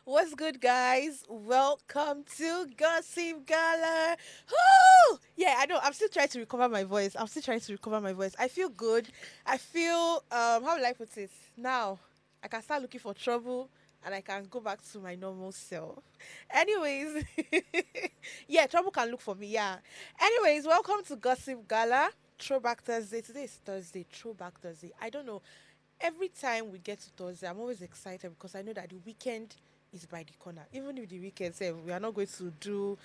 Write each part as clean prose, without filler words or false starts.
What's good, guys? Welcome to Gossip Gala. Woo! Yeah, I know. I'm still trying to recover my voice. I feel good. I feel how will I put it? Now I can start looking for trouble and I can go back to my normal self. Anyways, yeah, trouble can look for me. Yeah. Anyways, welcome to Gossip Gala. Throwback Thursday. Today is Thursday. Throwback Thursday. I don't know. Every time we get to Thursday, I'm always excited because I know that the weekend is by the corner. Even if the weekend say we are not going to do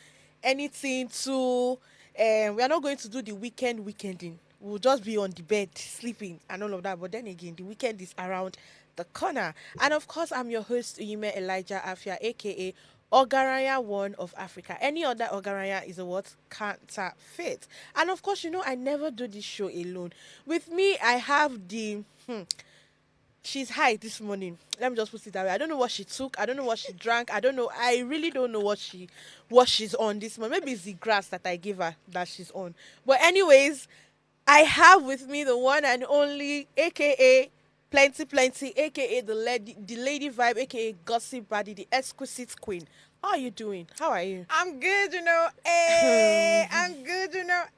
anything to, we are not going to do the weekending. We'll just be on the bed sleeping and all of that. But then again, the weekend is around the corner. And of course, I'm your host Uyime Elijah Afia, aka Ogaraya One of Africa. Any other Ogaraya is a what counterfeit. And of course, I never do this show alone. With me, I have the she's high this morning. Let me just put it that way. I don't know what she took. I don't know what she drank. I don't know. I really don't know what she's on this morning. Maybe it's the grass that I gave her that she's on. But anyways, I have with me the one and only, aka Plenty, aka the lady vibe, aka Gossip Buddy, the exquisite queen. How are you doing? How are you? I'm good, Hey, I'm good,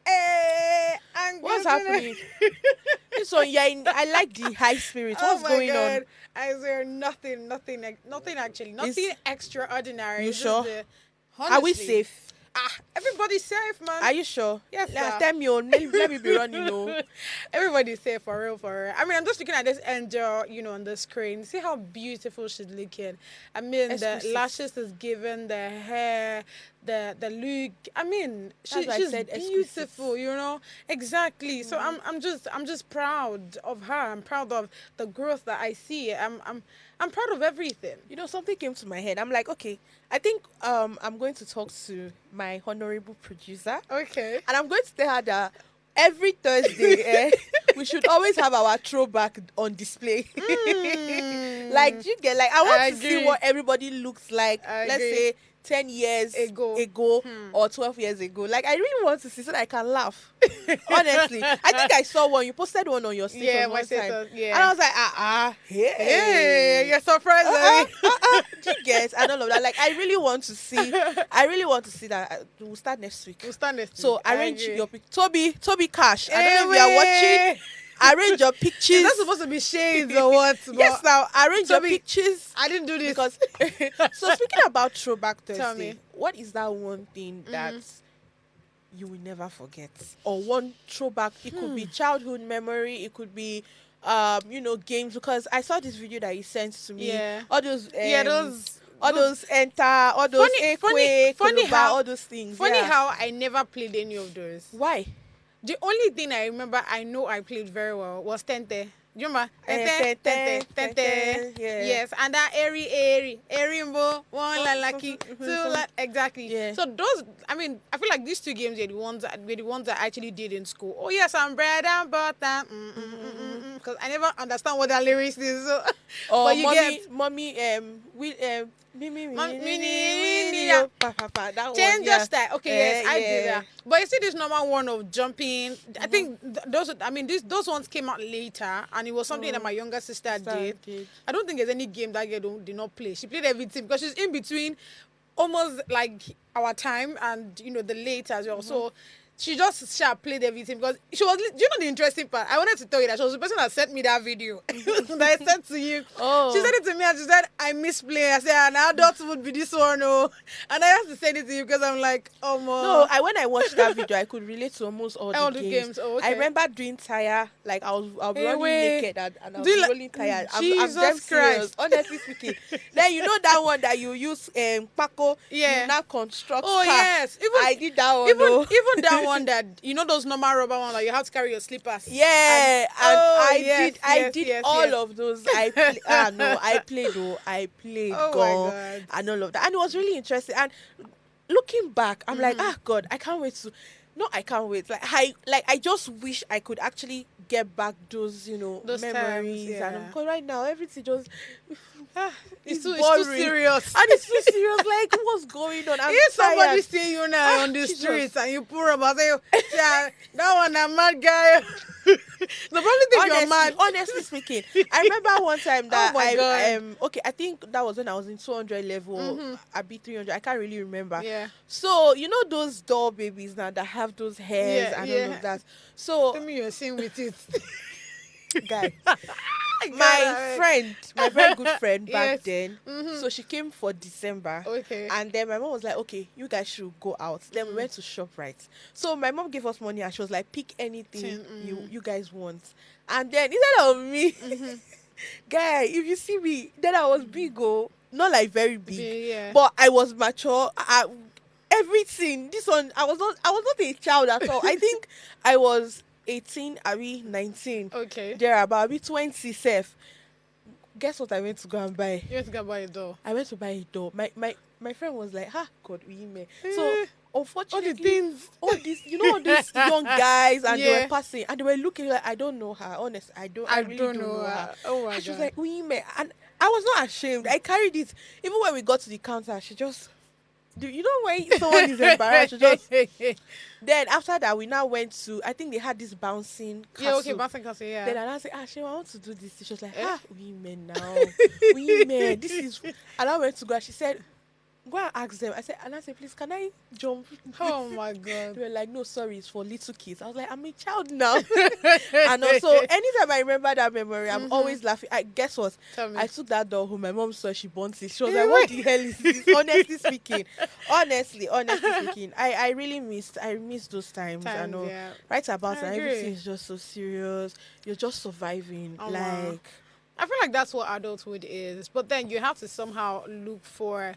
Hey, I'm good. What's happening? So yeah, I like the high spirit. What's going on? I swear nothing actually. Nothing extraordinary. You Just sure? Are we honestly. safe? Everybody's safe, man. Are you sure? Yes, sir. Tell me on. Let me be running. No. Everybody's safe for real, for real. I mean, I'm just looking at this angel, on the screen. See how beautiful she's looking. I mean, Exquisite. the lashes is given, the hair, the look. I mean, That's why I she's said beautiful, Exactly. So I'm just proud of her. I'm proud of the growth that I see. I'm proud of everything. Something came to my head. I'm like, okay, I think I'm going to talk to my honorable producer, Okay. and I'm going to tell her that every Thursday we should always have our throwback on display. Like, you get I want I to see agree. what everybody looks like. I Let's agree. say 10 years Ago. or 12 years ago. Like, I really want to see so that I can laugh. Honestly, I think I saw one. You posted one on your status Yeah, one my time. status, yeah. And I was like, hey. Hey, you're surprised. Do you get? And all of that. Like, I really want to see that. We'll start next week. We'll stand next So week. I arrange agree. your Toby Cash. I don't know if you are watching. Arrange your pictures. Is that supposed to be shades or what? Yes, But now arrange Toby, your pictures. I didn't do this. Because so speaking about Throwback Tell Thursday, me. what is that one thing that you will never forget? Or one throwback? It could be childhood memory. It could be games. Because I saw this video that you sent to me. Yeah. All those those. all those enter, all those Funny Koloba, how- all those things. Funny yeah. how I never played any of those. Why? The only thing I remember I know I played very well was Tente. Do you remember? Tente. Tente. Yeah. Yes, and that airy, one la lucky, two la exactly. Yeah. So those, I mean, I feel like these two games are the ones that I actually did in school. Oh yes, I'm bread and butter, because I never understand what that lyrics is. So, Or but you mommy, that change one, your yeah. style. Okay, yes, I Yeah. did that. But you see this normal one of jumping. I think those ones came out later, and it was something that my younger sister did. I don't think there's any game that girl did not play. She played everything because she's in between, almost like our time and the late as well. So she just played everything because she was. Do you know the interesting part? I wanted to tell you that she was the person that sent me that video that I sent to you. Oh. She sent it to me and she said, I miss playing. I said, an adult would be this one, oh. And I have to send it to you because I'm like, oh, No, when I watched that video, I could relate to almost all All the the games. games, oh, okay. I remember doing tire, like I'll Hey, running wait. naked and I'll Do you be like- rolling tire. I'm Jesus damn serious, Christ. honestly speaking. Then you know that one that you use Paco, Yeah. you now construct Oh, car. yes. I did that one. Even though. even that one that those normal rubber one that you have to carry your slippers. Yeah, and I did all of those. I played Oh my God. and all of that, and it was really interesting. And looking back, I'm like, God, I can't wait to. No, I can't wait. I just wish I could actually get back those Those memories. times, yeah. And because right now everything just It's boring. too serious. And it's too serious. Like, what's going on? I'm If somebody tired. see you now on the Jesus. streets and you pull up and say, yeah, that one a mad guy. The probably think you're mad. Honestly speaking, I remember one time that Oh my God. okay, I think that was when I was in 200 level, I beat 300. I can't really remember. Yeah. So you know those doll babies now that have those hairs Yeah, and yeah. all of that. So Tell me you're seeing with it. guy, God, my very good friend back Yes. then. So she came for December. Okay. And then my mom was like, okay, you guys should go out. Then we went to ShopRite. So my mom gave us money and she was like, pick anything you guys want. And then instead of me, guy, if you see me, then I was big, not like very big, Yeah. but I was mature. Everything. This one, I was not a child at all. I think I was 18, I mean 19. Okay. There about 20 self. Guess what I went to go and buy? You went to go buy a doll. I went to buy a doll. My friend was like, God, women. So Eh, unfortunately, all the things. all these, all these young guys, and they Yeah. were passing, and they were looking like, I don't know her. Honestly, I really don't know her. Oh my And she was God. like, women, and I was not ashamed. I carried it. Even when we got to the counter, she just, you know when someone is embarrassed, she just. Then after that, we now went to, I think they had this bouncing castle. Yeah, okay, bouncing castle, yeah. Then I said, Shema, I want to do this. She was like, Eh? women now. Women, this is. And I went to go and she said, go and ask them. I said, please, can I jump? Oh my God. They were like, no, sorry, it's for little kids. I was like, I'm a child now. And also, anytime I remember that memory, I'm always laughing. Guess what? Tell me. I took that doll home. My mom saw she burnt it. She was like, what the hell is this? Honestly speaking. Honestly speaking. I really missed those times. I know. Yeah. Right about I now, agree. everything's just so serious. You're just surviving. Oh, wow. like, I feel like that's what adulthood is. But then you have to somehow look for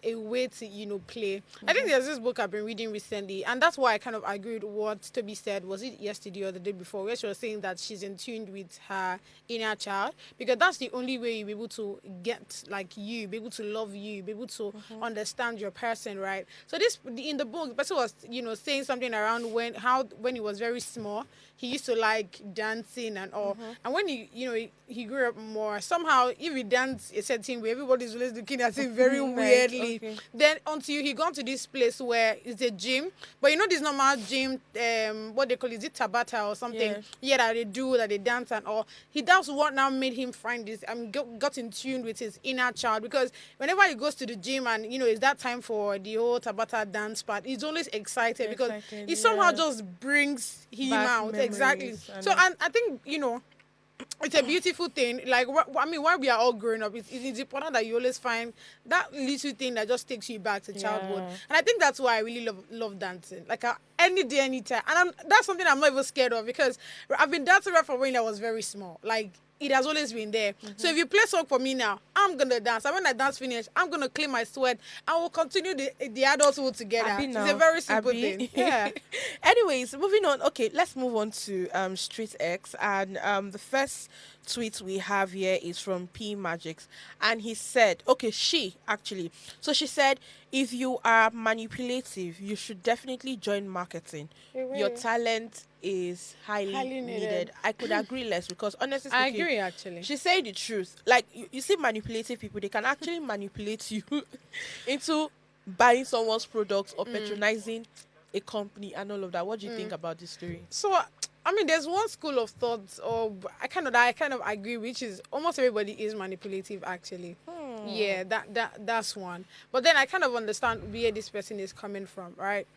a way to, play. I think there's this book I've been reading recently, and that's why I kind of agreed with what Toby said. Was it yesterday or the day before, where she was saying that she's in tune with her inner child, because that's the only way you'll be able to get like you, be able to love you, be able to understand your person, right? So in the book, the person was, saying something around when he was very small, he used to like dancing and all. And when he grew up more, somehow if he danced a certain way, everybody's always looking at him very Right, weirdly. okay. Then until he gone to this place where it's a gym, but this normal gym, what they call it, is it Tabata or something? Yeah. That they do, that they dance and all. That's what now made him find this. Got in tune with his inner child, because whenever he goes to the gym and it's that time for the whole Tabata dance part, he's always excited because he somehow just brings him Back out. memories, Exactly. I So know. and I think it's a beautiful thing. Like, while we are all growing up, it's important that you always find that little thing that just takes you back to childhood. Yeah. And I think that's why I really love dancing. Like, any day, anytime. And that's something I'm not even scared of, because I've been dancing right from when I was very small. Like, it has always been there. So if you play song for me now, I'm going to dance. And when I dance finish, I'm going to clean my sweat. And we'll continue the adulthood together. Abi It's now. a very simple Abi. thing. Yeah. Anyways, moving on. Okay, let's move on to Street X. And the first tweet we have here is from P Magics. And he said, okay, she actually. So she said, if you are manipulative, you should definitely join marketing. Your talent is highly needed. I could agree less, because honestly I speaking, agree, actually. she said the truth. Like, you see manipulative people, they can actually manipulate you into buying someone's products or patronizing a company and all of that. What do you think about this story? So, I mean, there's one school of thought, or I kind of agree, which is almost everybody is manipulative, actually. Yeah, that's one. But then I kind of understand where this person is coming from, right?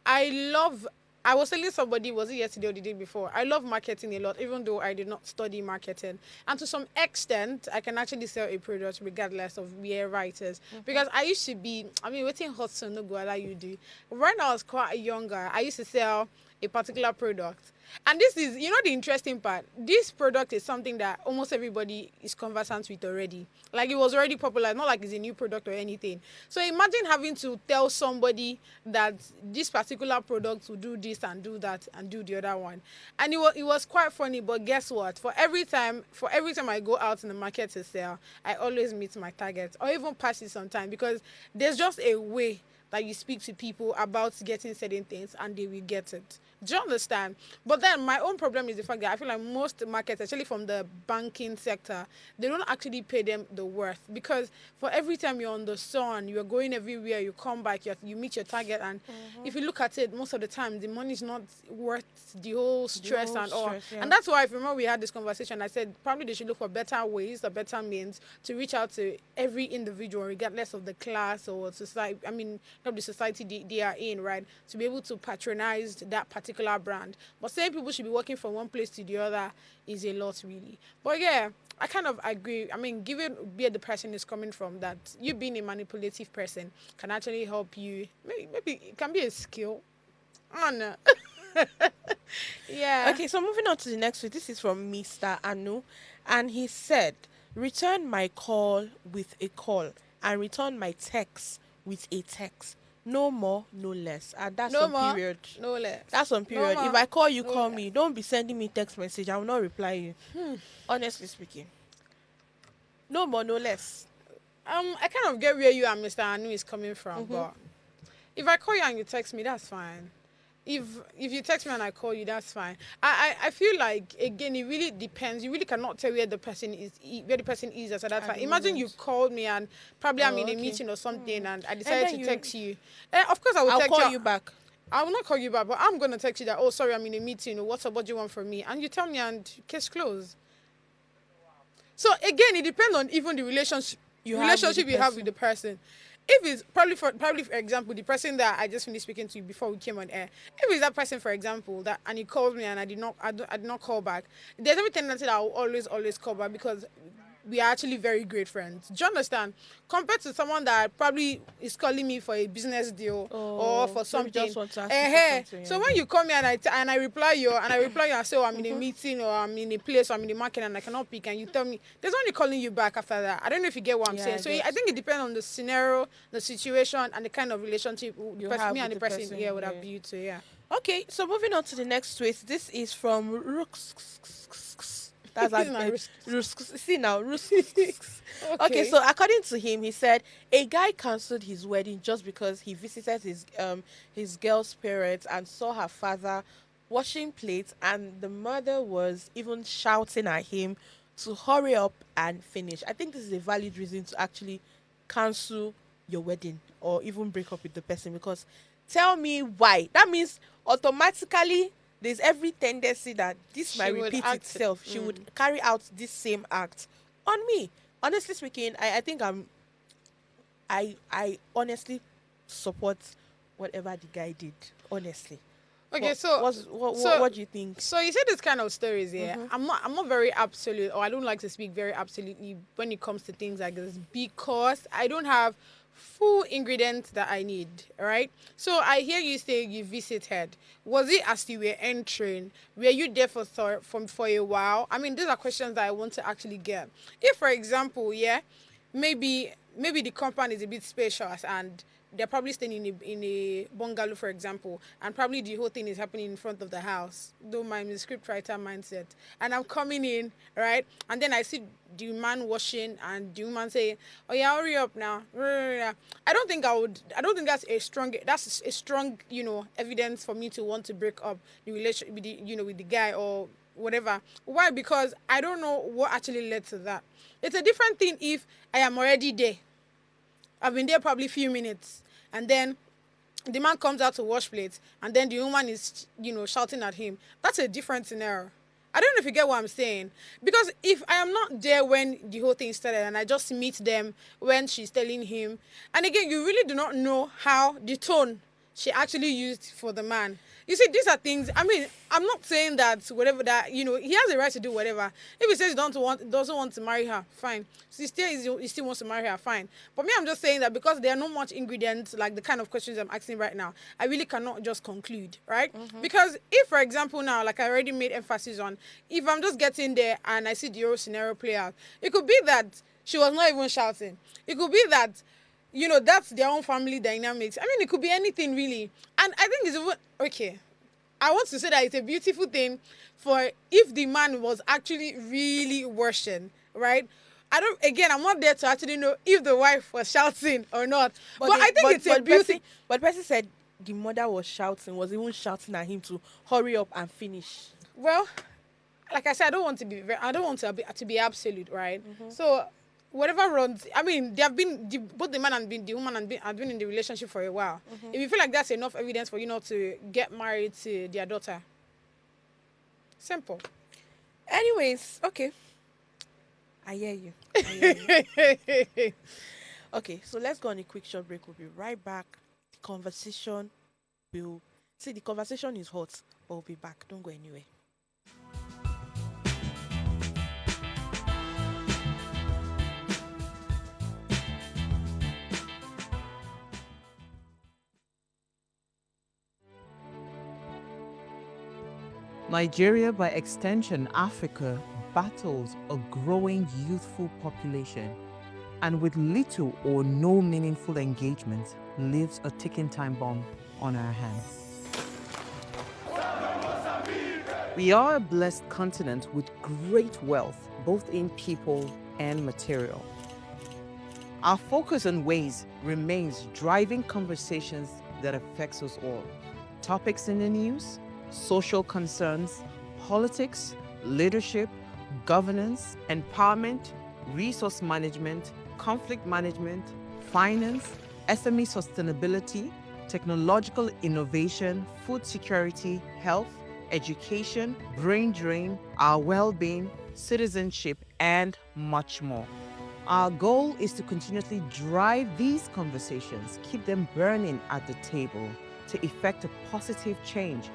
I was telling somebody, was it yesterday or the day before? I love marketing a lot, even though I did not study marketing. And to some extent, I can actually sell a product regardless of where it is. Because I used to be, waiting hot so no go allow you do. When I was quite younger, I used to sell a particular product. And this is, the interesting part. This product is something that almost everybody is conversant with already. Like, it was already popular, not like it's a new product or anything. So imagine having to tell somebody that this particular product will do this and do that and do the other one. And it was quite funny, but guess what? For every time I go out in the market to sell, I always meet my target, or even pass it sometime, because there's just a way that you speak to people about getting certain things and they will get it. Do you understand? But then my own problem is the fact that I feel like most markets, especially from the banking sector, they don't actually pay them the worth, because for every time you're on the sun, you're going everywhere, you come back, you meet your target, and if you look at it, most of the time the money is not worth the whole stress and all. Yeah. And that's why, if you remember, we had this conversation. I said probably they should look for better ways or better means to reach out to every individual, regardless of the class or society. I mean, not the society they are in, right? To be able to patronize that particular brand. But saying people should be working from one place to the other is a lot, really. But yeah, I kind of agree. I mean, given where the person is coming from, that you being a manipulative person can actually help you. Maybe it can be a skill. Oh no. Yeah. Okay, so moving on to the next one. This is from Mr. Anu, and he said, "Return my call with a call, and return my text with a text. No more, no less." And that's No on more, period. no less. That's on period. more, If I call you, no call less. me. Don't be sending me text message. I will not reply you. Honestly speaking. No more, no less. I kind of get where you and Mr. Anu is coming from, but if I call you and you text me, that's fine. If you text me and I call you, that's fine. I feel like, again, it really depends. You really cannot tell where the person is at that time. the Imagine you moment. called me and probably I'm in a okay. meeting or something, and I then decided to you- text you. Of course, I will I'll text call you back. I will not call you back, but I'm gonna text you that, oh, sorry, I'm in a meeting. What's up? What do you want from me? And you tell me, and case closed. So again, it depends on even the relationship You have with the you have person. with the person. If it's probably for example, the person that I just finished speaking to before we came on air, if it's that person, for example, that and he called me and I did not call back, there's every tendency that I will always call back, because we are actually very great friends. Do you understand? Compared to someone that probably is calling me for a business deal or for maybe something. just want to ask you for something, So yeah. when you call me and I reply you and say, oh, I'm in a meeting or I'm in a place or I'm in the market and I cannot pick, and you tell me, there's only calling you back after that. I don't know if you get what I'm Yeah, saying. I So get. I think it depends on the scenario, the situation, and the kind of relationship You have me and with the the person person, would yeah. have built. So yeah. Okay, so moving on to the next twist. This is from Rooks. That's It's not Rooks. See now, Rooks. Okay, Okay. so according to him, he said a guy cancelled his wedding just because he visited his girl's parents and saw her father washing plates, and the mother was even shouting at him to hurry up and finish. I think this is a valid reason to actually cancel your wedding or even break up with the person, because tell me why. That means automatically there's every tendency that this She might would repeat act- itself. She would carry out this same act on me. Honestly speaking, I think I honestly support whatever the guy did. Honestly. Okay, What do you think? So you said this kind of stories, yeah. I'm not very absolute, or I don't like to speak very absolutely when it comes to things like this, because I don't have full ingredients that I need. All right. So I hear you say you visited. Was it as you were entering? Were you there for a while? I mean, these are questions that I want to actually get. If, for example, yeah, maybe the compound is a bit spacious and they're probably staying in a bungalow, for example, and probably the whole thing is happening in front of the house. Don't mind the scriptwriter mindset. And I'm coming in, right? And then I see the man washing and the woman saying, "Oh yeah, hurry up now." I don't think that's a strong, evidence for me to want to break up the relation with with the guy or whatever. Why? Because I don't know what actually led to that. It's a different thing if I am already there. I've been there probably a few minutes, and then the man comes out to wash plates, and then the woman is, shouting at him. That's a different scenario. I don't know if you get what I'm saying. Because if I am not there when the whole thing started and I just meet them when she's telling him, and again, you really do not know how the tone she actually used for the man. You see, these are things, I mean, I'm not saying that whatever that, he has the right to do whatever. If he says he doesn't want to marry her, fine. So he still wants to marry her, fine. But me, I'm just saying that because there are not much ingredients, like the kind of questions I'm asking right now, I really cannot just conclude, right? Because if, for example, now, like I already made emphasis on, if I'm just getting there and I see the whole scenario play out, it could be that she was not even shouting. It could be that, that's their own family dynamics. I mean, it could be anything really. And I think it's even, okay, I want to say that it's a beautiful thing for if the man was actually really worshiping, right? I don't. Again, I'm not there to actually know if the wife was shouting or not. But But I think it's a beauty. But the person said the mother was shouting, was even shouting at him to hurry up and finish. Well, like I said, I don't want to be. I don't want to be absolute, right? So whatever runs. I mean, they have been both the man and the woman have been in the relationship for a while. If you feel like that's enough evidence for you not to get married to their daughter, simple. Anyways, okay. I hear you. I hear you. Okay, so let's go on a quick short break. We'll be right back. The conversation the conversation is hot, but we'll be back. Don't go anywhere. Nigeria, by extension Africa, battles a growing youthful population and with little or no meaningful engagement lives a ticking time bomb on our hands. We are a blessed continent with great wealth, both in people and material. Our focus on ways remains driving conversations that affects us all. Topics in the news, social concerns, politics, leadership, governance, empowerment, resource management, conflict management, finance, SME sustainability, technological innovation, food security, health, education, brain drain, our well-being, citizenship, and much more. Our goal is to continuously drive these conversations, keep them burning at the table to effect a positive change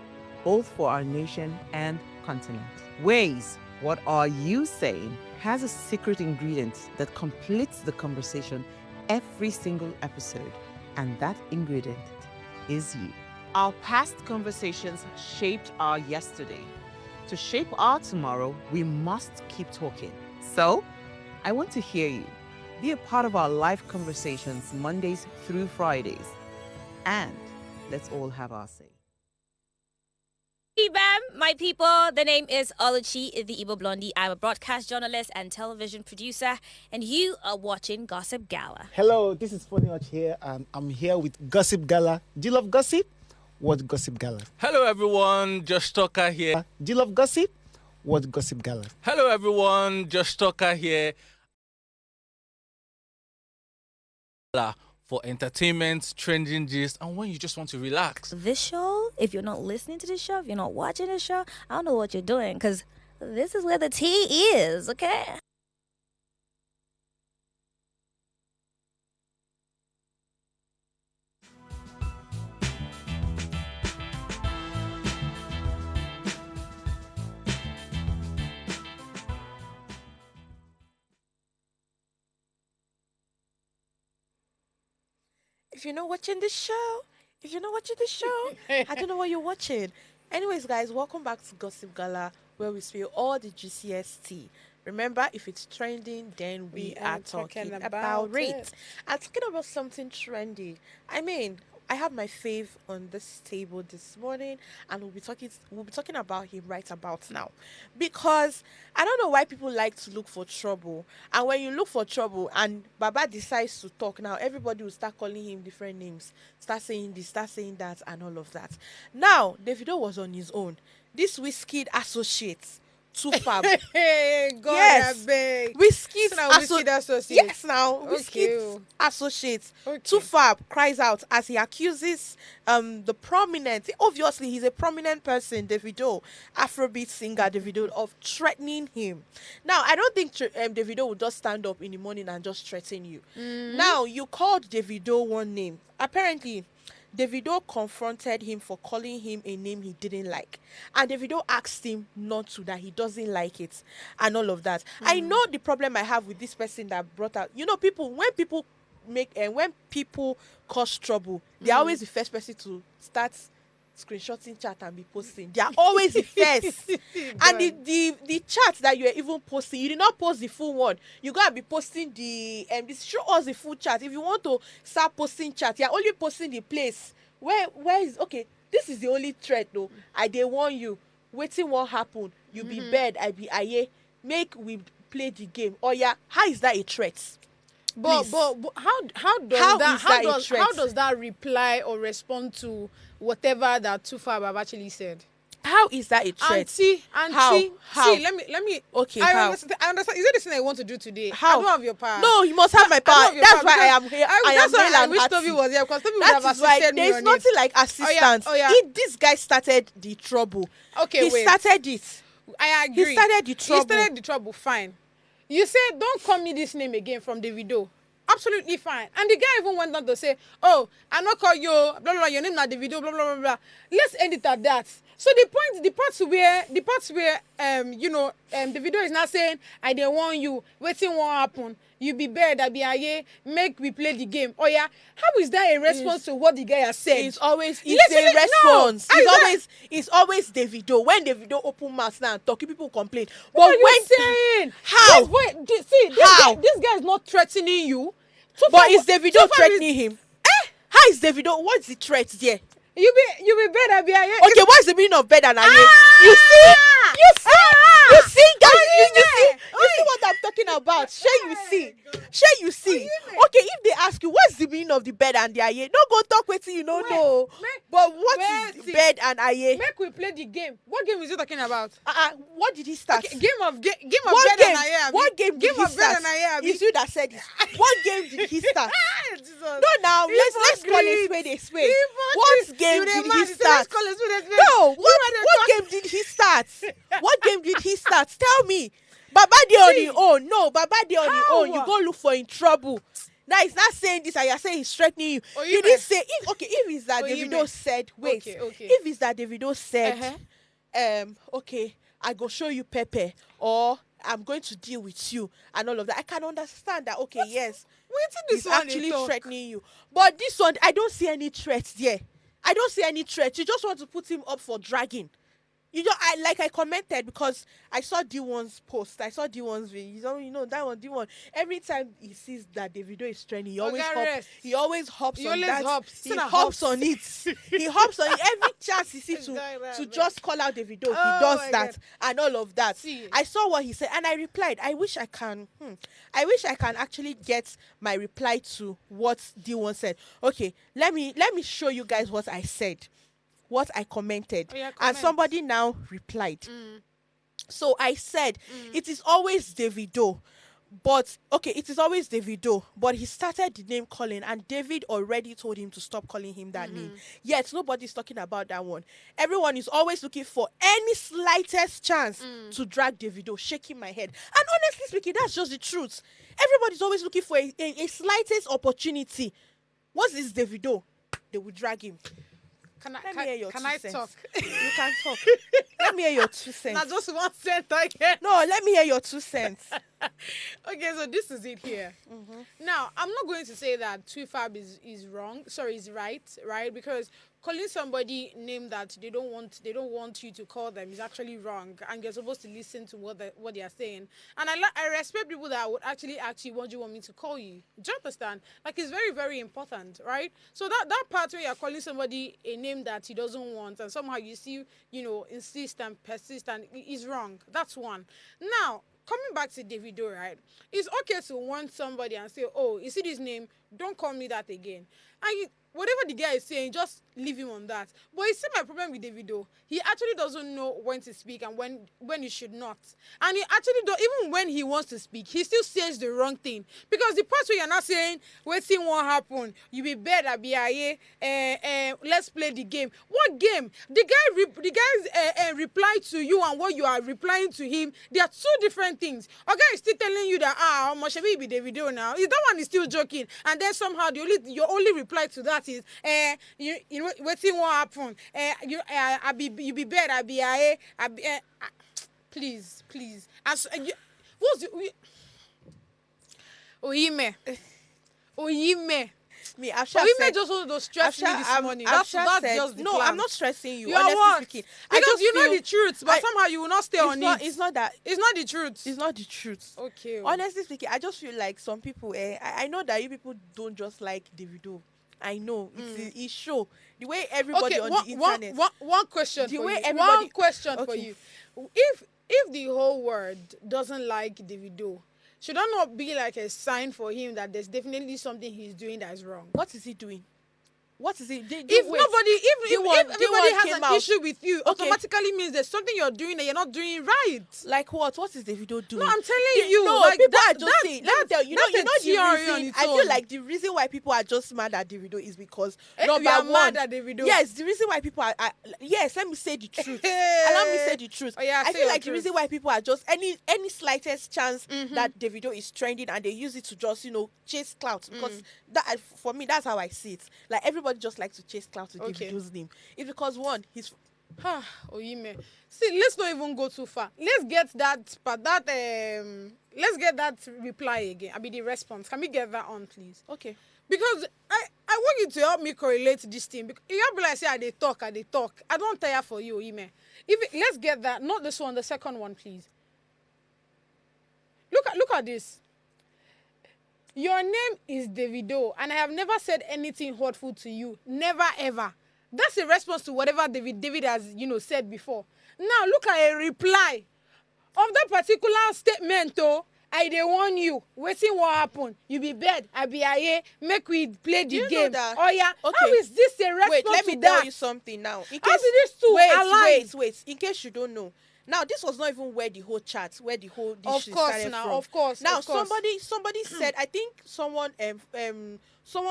both for our nation and continent. Ways, what are you saying, has a secret ingredient that completes the conversation every single episode, and that ingredient is you. Our past conversations shaped our yesterday. To shape our tomorrow, we must keep talking. So, I want to hear you. Be a part of our live conversations Mondays through Fridays. And let's all have our say. Hey, Bam, my people. The name is Oluchi, the Igbo Blondie. I'm a broadcast journalist and television producer, and you are watching Gossip Gala. Hello, this is Funny Watch here, and I'm here with Gossip Gala. Do you love gossip? What's Gossip Gala? Hello everyone, Josh Tucker here. Do you love gossip? What's Gossip Gala? Hello everyone, Josh Tucker here. For entertainment, trending gist, and when you just want to relax. This show, if you're not listening to this show, if you're not watching this show, I don't know what you're doing, because this is where the tea is, okay? If you're not watching this show, I don't know what you're watching. Anyways, guys, welcome back to Gossip Gala, where we spill all the juiciest tea. Remember, if it's trending, then we are talking about it. I'm talking about something trendy. I mean, I have my fave on this table this morning, and we'll be talking about him right about now. Because I don't know why people like to look for trouble. And when you look for trouble and Baba decides to talk now, everybody will start calling him different names. Start saying this, start saying that, and all of that. Now, Davido was on his own. This Wizkid associates. Too fab. Hey, God, yes. I beg. Wizkid associates. Yes, now. Okay. Wizkid associates. Okay. Too fab cries out as he accuses the prominent, obviously he's a prominent person, Davido, Afrobeat singer Davido, of threatening him. Now, I don't think Davido would just stand up in the morning and just threaten you. Now, you called Davido one name. Apparently, Davido confronted him for calling him a name he didn't like. And Davido asked him not to, that he doesn't like it and all of that. I know the problem I have with this person that brought out, when people cause trouble, they're always the first person to start screenshotting chat and be posting. They are always the first. And the chat that you are even posting, you did not post the full one. You gotta be posting the show us the full chat. If you want to start posting chat, you're only posting the place where is okay. This is the only thread though. I they warn you. Waiting what happen. You be bad. I be aye. Make we play the game. Oh yeah, how is that a threat? But, Please. but how How is that a threat? how does that reply or respond to whatever that Tufab have actually said? How is that a threat? Auntie, How? see, let me. Okay, I how? understand. I understand. Is it the thing I want to do today? How? I don't have your power. No, you must have my I power. don't have your That's power why I because am here. I am that's why male I and wish artsy. Toby was here because Toby would That have is why assisted me there's on nothing it. like assistance. Oh, yeah. This guy started the trouble. Okay, he wait. started it. I agree. He started the trouble. He started the trouble. Fine. You say don't call me this name again from the video. Absolutely fine. And the guy even went on to say, "Oh, I not call you blah blah, blah your name not the video blah blah blah blah." Let's end it at that. So the parts where the video is not saying I don't want you, waiting what happen. You be bad, I be aye, make we play the game. Oh yeah, how is that a response to what the guy has said? It's always Literally, a response. no. It's always Davido. When Davido open mouth now and talking, people complain. But What are you when saying? How? See, How? this guy is not threatening you. but is Davido Tufab threatening him? How is Davido? What's the threat there? You be better be aye. Okay, what's the meaning of bed and aye? Ah! You see, guys, Oyime. you see what I'm talking about. Shey you see. Oyime. Okay, if they ask you what's the meaning of the bed and the aye, don't go talk with you don't know. But what is wait, bed and aye? Make we play the game. What game is he talking about? What did he start? Okay, game of bed What game? and aye. What game did he of bed start? and aye. It's you that said it. What game did he start? Jesus. No, now let's call it spade a spade. What game did he start? No, what game did he start? What game did he start? Tell me. Baba dey on his own. No, Baba dey on his own. You go look for in trouble. Now he's not saying this and you're saying he's threatening you. Did he say if it's that Davido said Okay. if it's that Davido said okay, I go show you Pepe or I'm going to deal with you and all of that. I can understand that. Okay, yes, This he's actually threatening you. But this one, I don't see any threats there. I don't see any threats. You just want to put him up for dragging. I commented because I saw D1's post. I saw D1's video. That one, D1. Every time he sees that the video is trending, he always hops on that. He hops on it. He hops on it. Every chance he sees to just call out the video, he does that and all of that. See. I saw what he said and I replied. I wish I can actually get my reply to what D1 said. Okay, let me show you guys what I said. What I commented, and somebody now replied. So I said, it is always Davido, but he started the name calling, and David already told him to stop calling him that name. Yet nobody's talking about that one. Everyone is always looking for any slightest chance to drag Davido, shaking my head. And honestly speaking, that's just the truth. Everybody's always looking for a slightest opportunity. Once it's Davido, they will drag him. Can Can I talk? You can talk. Let me hear your 2 cents. Not just 1 cent again. No, let me hear your 2 cents. Okay, so this is it here. Now, I'm not going to say that Tufab is wrong. Sorry, is right? Because calling somebody name that they don't want you to call them is actually wrong, and you're supposed to listen to what they are saying. And I respect people that would actually ask you what do you want me to call you. Do you understand? Like, it's very, very important, right? So that part where you're calling somebody a name that he doesn't want, and somehow you see, insist and persist, and is wrong. That's one. Now, coming back to Davido, right? It's okay to want somebody and say, oh, you see this name, don't call me that again. And whatever the guy is saying, just leave him on that. But you see my problem with Davido, he actually doesn't know when to speak and when he should not. And he actually even when he wants to speak, he still says the wrong thing. Because the part where you're not saying, waiting what happened, you be better, be let's play the game. What game? The guy's reply to you and what you are replying to him, they are two different things. Okay, is still telling you that how much be Davido now? That one is still joking, and then somehow your only reply to that is waiting what happen. You be better. Please. As what's the Oyime. Me, I've said, just wanted to stress me this morning. That's just the no, plan. I'm not stressing you. You are honestly what? speaking, Because you know the truth, but somehow you will not stay on it. It's not that. It's not the truth. It's not the truth. Okay. Honestly speaking, I just feel like some people. I know that you people don't just like Davido. I know it's show the way everybody on the internet. One question The for way you. everybody- One question for Okay. you. If if the whole world doesn't like Davido, should that not be like a sign for him that there's definitely something he's doing that is wrong? What is he doing? What is it? If nobody, if everybody has an issue with you, Okay. automatically means there's something you're doing that you're not doing right. Like what? What is Davido doing? No, I'm telling you. No, like, people that, are just saying. Let me tell you. that's a The theory on reason. its I own. feel like the reason why people are just mad at Davido is because we number are one. mad at Davido. Yes, the reason why people are yes. Let me say the truth. Allow me say the truth. Oh, yeah, I say feel your like the truth. reason why people are just any slightest chance that Davido is trending and they use it to just chase clout because that for me that's how I see it. Like everybody just likes to chase clout with Okay. Davido's name. It's because one, he's Oyime. See, let's not even go too far. Let's get that let's get that reply again. I mean the response. Can we get that on, please? okay. Because I want you to help me correlate this thing. Because you have like say I they talk. I don't tire for you, Oyime. Let's get that, not this one, the second one, please. Look at this. Your name is Davido, and I have never said anything hurtful to you. Never ever. That's a response to whatever David has, said before. Now look at a reply of that particular statement. Oh, I dey warn you. Waiting what happen? You be bad. I be aye. Make we play the Do you game. know that? Oh yeah. Okay. How is this a response Wait, let to me that? tell you something now. In How case, did these two align? wait. In case you don't know, now this was not even where the whole chat, where the whole Of issue course, started now, from. of course, Now of course. somebody said, I think someone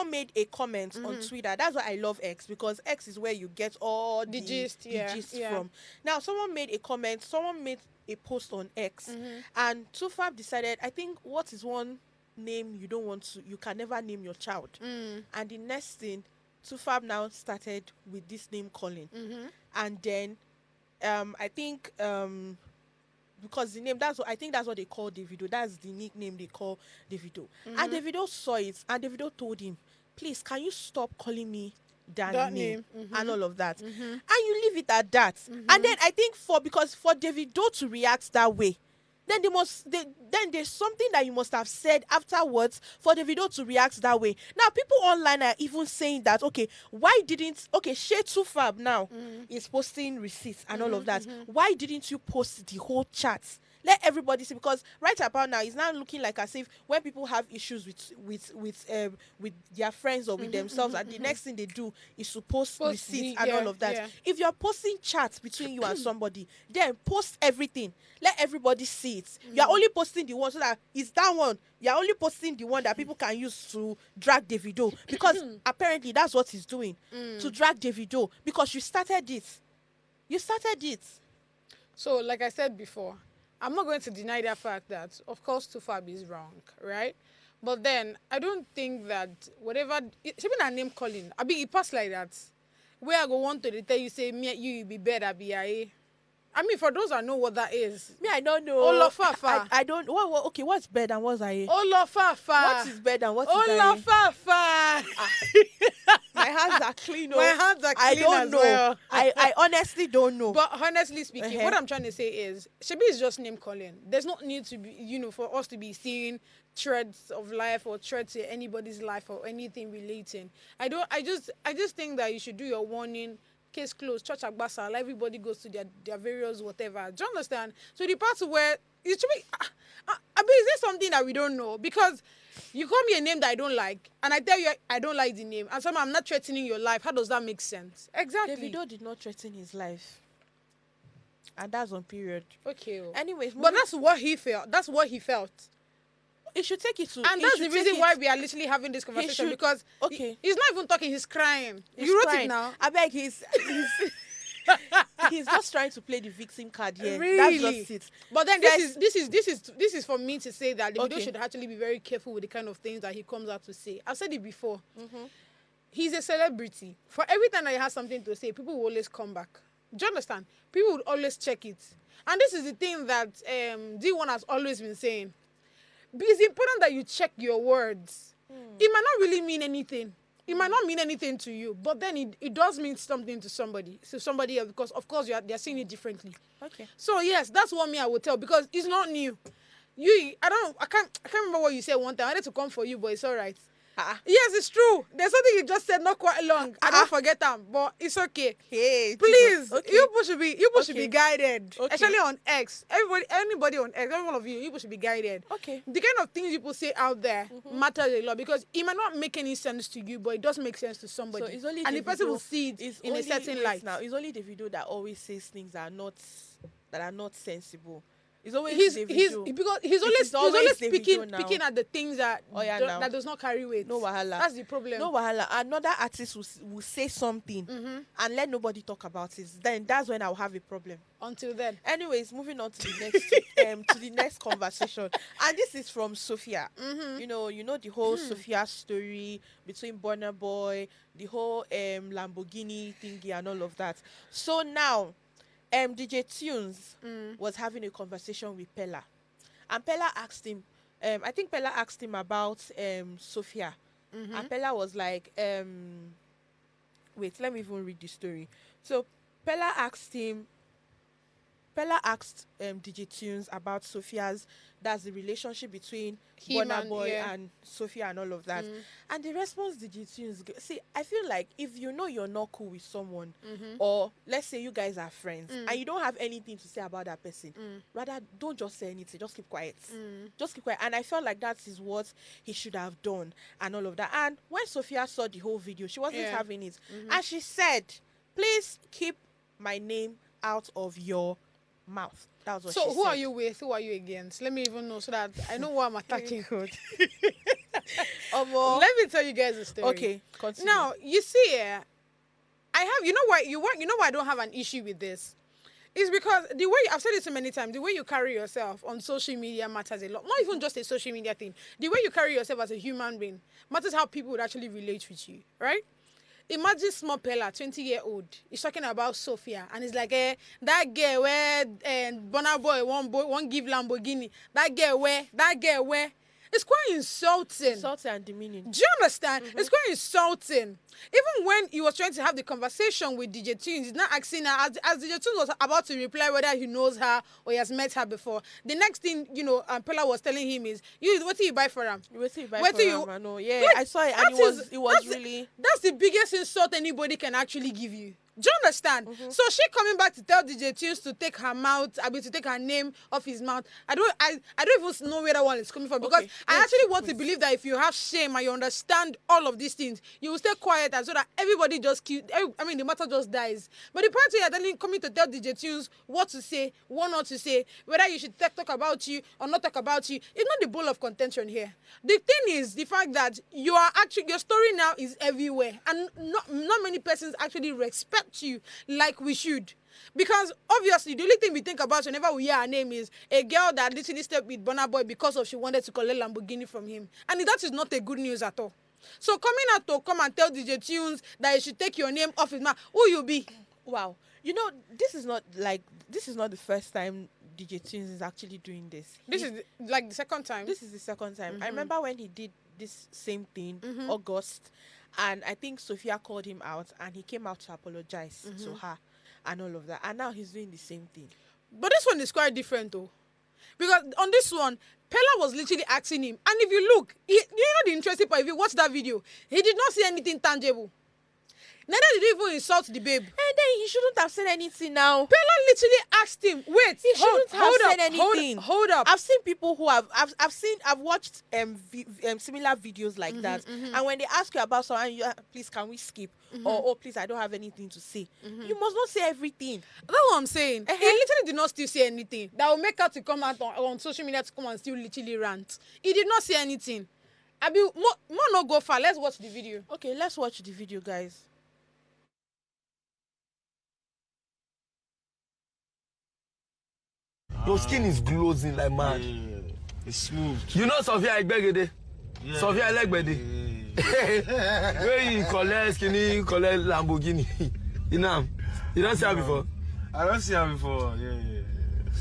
made a comment on Twitter. That's why I love X, because X is where you get all the gist, yeah. from. Now someone made a comment. Someone made a post on X, and Tufab decided, I think, what is one name you can never name your child. And the next thing, Tufab now started with this name calling, and then I think because the name, I think that's what they call Davido. That's the nickname they call Davido. And Davido saw it, and Davido told him, please, can you stop calling me that name and all of that? And you leave it at that. And then I think because for Davido to react that way, then there's something that you must have said afterwards for Davido to react that way. Now people online are even saying that, Shay Tufab now is posting receipts and all of that. Why didn't you post the whole chat? Let everybody see, because right about now it's now looking like as if when people have issues with their friends or with themselves, and the next thing they do is to post receipts and all of that. Yeah. If you're posting chats between you and somebody, then post everything. Let everybody see it. You're only posting the one so that it's that one. You're only posting the one that people can use to drag Davido, because apparently that's what he's doing, to drag Davido, because you started it. So, like I said before, I'm not going to deny that fact that, of course, Tufab is wrong, right? But then, I don't think that whatever... Even a name calling, I mean, it passed like that. Where I go want to tell you, say, me, you be better, be I. I mean, for those that know what that is. Me, I don't know. Olofafa. I don't... Okay, what's bed and what's I? Olofafa. What is bed and what is I? Olofafa. My hands are clean. My hands are clean. I don't as know. well. I honestly don't know. But honestly speaking, what I'm trying to say is, Shebi is just name calling. There's no need to be, for us to be seeing threads of life or threads to anybody's life or anything relating. I just think that you should do your warning, case closed, church agbasa, everybody goes to their various whatever. Do you understand? So the part where it should be, I mean, is there something that we don't know? Because you call me a name that I don't like, and I tell you I don't like the name, and somehow I'm not threatening your life. How does that make sense? Exactly. Davido did not threaten his life. And that's on period. Okay. Anyways, But that's what he felt. That's what he felt. it should take it to... And that's the reason why we are literally having this conversation, because he's not even talking, he's crying. You wrote it now. I beg, he's just trying to play the victim card here. Really? That's just it. But then this is for me to say that the video Okay. should actually be very careful with the kind of things that he comes out to say. I've said it before. He's a celebrity. For every time that he has something to say, people will always come back. Do you understand? People would always check it. And this is the thing that D1 has always been saying. It's important that you check your words. It might not really mean anything. It might not mean anything to you, but then it does mean something to somebody else, because of course they're seeing it differently. Okay. So yes, that's what I would tell, because it's not new. I can't remember what you said one time. I had to come for you, but it's all right. Yes, it's true. There's something you just said not quite long. I don't forget them, but it's okay. Hey, Please, Jesus. Okay. you should be guided. Okay. Especially on X. Anybody on X, every one of you should be guided. Okay. The kind of things people say out there matters a lot because it might not make any sense to you, but it does make sense to somebody. So it's only and the person will Davido- see it it's in a only- certain wait light. Now it's only the video that always says things that are not sensible. It's always He's Davido. because It he's is always always Davido now. picking at the things that now. that does not carry weight. No wahala. That's the problem. No wahala. Another artist will say something and let nobody talk about it. Then that's when I'll have a problem. Until then. Anyways, moving on to the next to the next conversation, and this is from Sophia. You know the whole Sophia story between Burna Boy, the whole Lamborghini thingy and all of that. So now, DJ Tunes was having a conversation with Pella, and Pella asked him. I think Pella asked him about Sophia, and Pella was like, wait, let me even read the story. So Pella asked DJ Tunes about Sophia's, that's the relationship between Him Burna and- Boy yeah. and Sophia and all of that. And the response DJ Tunes, see, I feel like if you know you're not cool with someone, or let's say you guys are friends, and you don't have anything to say about that person, rather don't just say anything, just keep quiet. Just keep quiet. And I felt like that is what he should have done and all of that. And when Sophia saw the whole video, she wasn't Yeah. having it. And she said, please keep my name out of your mouth. That was what So she who said. are you with? Who are you against? Let me even know so that I know what I'm attacking. Omo. Let me tell you guys a story. Okay, continue. Now you see, I have. You know why? You know why I don't have an issue with this? It's because the way I've said it so many times. The way you carry yourself on social media matters a lot. Not even just a social media thing. The way you carry yourself as a human being matters how people would actually relate with you, right? Imagine small Pella, 20-year-old, is talking about Sophia, and it's like, that girl where Burna Boy won't give Lamborghini. That girl where. It's quite insulting. Insulting and demeaning. Do you understand? It's quite insulting. Even when he was trying to have the conversation with DJ Tunes, he's not asking her, as DJ Tunes was about to reply whether he knows her or he has met her before. The next thing, Pella was telling him is, what do you buy for him? What do you buy What for do you- him? I know. Yeah, Like, I saw it, that and is- it was really. That's the biggest insult anybody can actually give you. Do you understand? So she coming back to tell DJ Tunes to take her to take her name off his mouth. I don't even know where that one is coming from, because Okay, I wait, actually want to wait. believe that if you have shame and you understand all of these things, you will stay quiet and so that everybody just the matter just dies. But the point here, then coming to tell DJ Tunes what to say, what not to say, whether you should talk about you or not talk about you, it's not the ball of contention here. The thing is the fact that your story now is everywhere, and not many persons actually respect you like we should. Because obviously the only thing we think about whenever we hear her name is a girl that literally stepped with Burna Boy because she wanted to collect Lamborghini from him, and that is not a good news at all. So coming out to come and tell DJ Tunes that he should take your name off his mouth, who you be? Wow. This is not the first time DJ Tunes is actually doing this. This is like the second time. This is the second time. I remember when he did this same thing, August, and I think Sophia called him out, and he came out to apologize to her and all of that. And now he's doing the same thing. But this one is quite different though. Because on this one, Pella was literally asking him. And if you look, you know the interesting part, if you watch that video, he did not say anything tangible. Neither did he even insult the babe. And then he shouldn't have said anything now. Pella literally asked him, wait, He shouldn't have said anything. Hold up. I've seen people who I've watched similar videos like that, and when they ask you about someone, please can we skip, or oh please I don't have anything to say. You must not say everything. That's what I'm saying. He literally did not still say anything that will make her to come out on social media to come and still literally rant. He did not say anything. More no go far. Let's watch the video. Okay, let's watch the video, guys. Your skin is glowing like mad. Yeah, it's smooth. You know Sophia Egbueje? Yeah. Sophia Egbueje. Where you collect skinny, collect Lamborghini. You know, you don't see her before. I don't see her before. Yeah.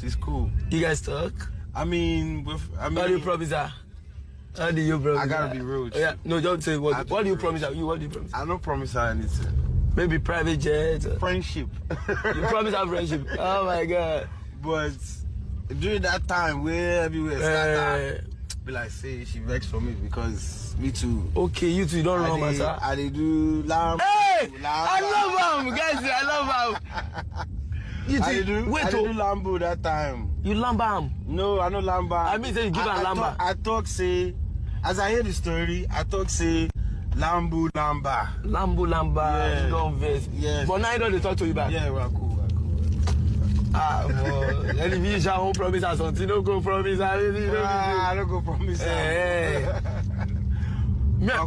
She's cool. You guys talk. I mean, How do you promise her? How do you promise? I gotta her? be real. Oh, yeah, no, don't say I what. have to What do be you real. promise her? What do you promise? I don't promise her anything. Maybe private jet. Friendship. You promise her friendship. Oh my God. But during that time, where everywhere, be like, say she vexed for me because me too. Okay, you two don't know matter. I dey do lamb. Hey! Lamb. I love him, guys. I love him. You I dey two, do. wait, I dey do lambo that time. you lamba him. No, I no lamba. I mean, say you give her lamba. I talk say, as I hear the story, I talk say, lambo lamba. Lambo lamba, Yeah. you don't vex. Yes. But now you don't dey talk to you back. Yeah, we're cool. Ah, well, any visa won't promise us something. No go promise. I don't go promise. Hey.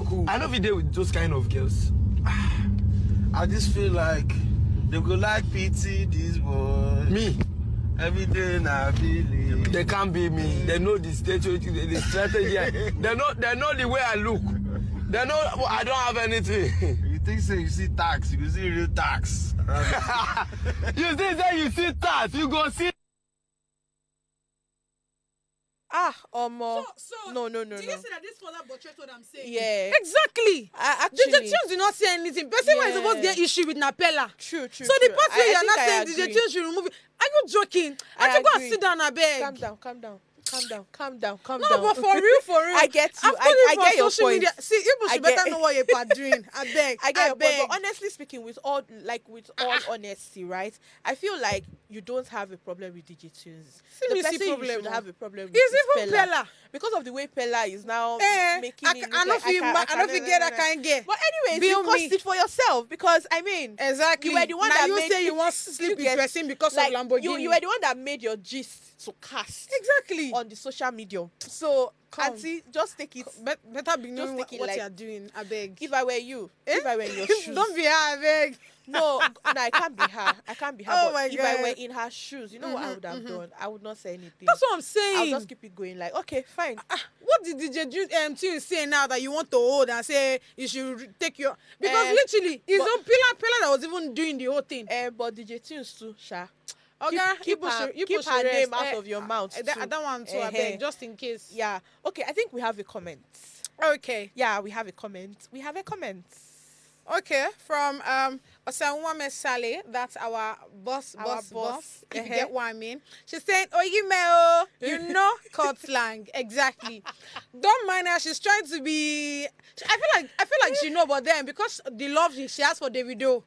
Cool. I know if you deal with those kind of girls. I just feel like they go like pity this boy. Me, Every day I believe. they can't be me. They know the strategy. The strategy. They know the way I look. They know I don't have anything. You think so? You see tax, you see real tax. You think that you see that, you go see. No. Do you say that this further buttress what I'm saying? Yeah. Exactly. Actually, DJ Tunes do not say anything. Person was supposed to get issue with Napella. True. So the part where you're think not I saying agree. DJ Tunes should remove it. Are you joking? I I can go and agree. sit down, I beg. Calm down. No, but for real. I get you. I've told you I for get your social point. media. See, people should better know what you're doing. I beg. I get your point, beg. but honestly speaking, with all honesty, right? I feel like you don't have a problem with DJ Tunes. See The me see person you problem, should oh. have a problem with It's is even Pella. because of the way Pella is now making it. I don't feel get that kind get. But anyways, Bill you caused me. it for yourself because I mean, Exactly. you were the one now that you made say you want to sleep with person because like, of Lamborghini. You were the one that made your gist to cast exactly. on the social media. So, Come. auntie, just take it. Better be knowing take it what like- you're doing. I beg. If I were you, if I were in your shoes, Don't be her, I beg. no, I can't be her. Oh but my if I God. were in her shoes, you know what I would have done? I would not say anything. That's what I'm I'll saying. just keep it going. Like, okay, fine. What did DJ Tune say now that you want to hold and say you should take your... Because Eh, literally, it's but- on Pillar that was even doing the whole thing. But DJ Tunes too, Sha. Okay, keep her name out of your mouth. Too. That one too, I Eh, beg, just in case. Yeah. Okay, I think we have a comment. Okay. Yeah, we have a comment. Okay, from Osanwame Sally, that's our boss. If you get what I mean. She said, "Oyimeo, you know court slang exactly. Don't mind her. She's trying to be. I feel like she know, but then because the love she has for Davido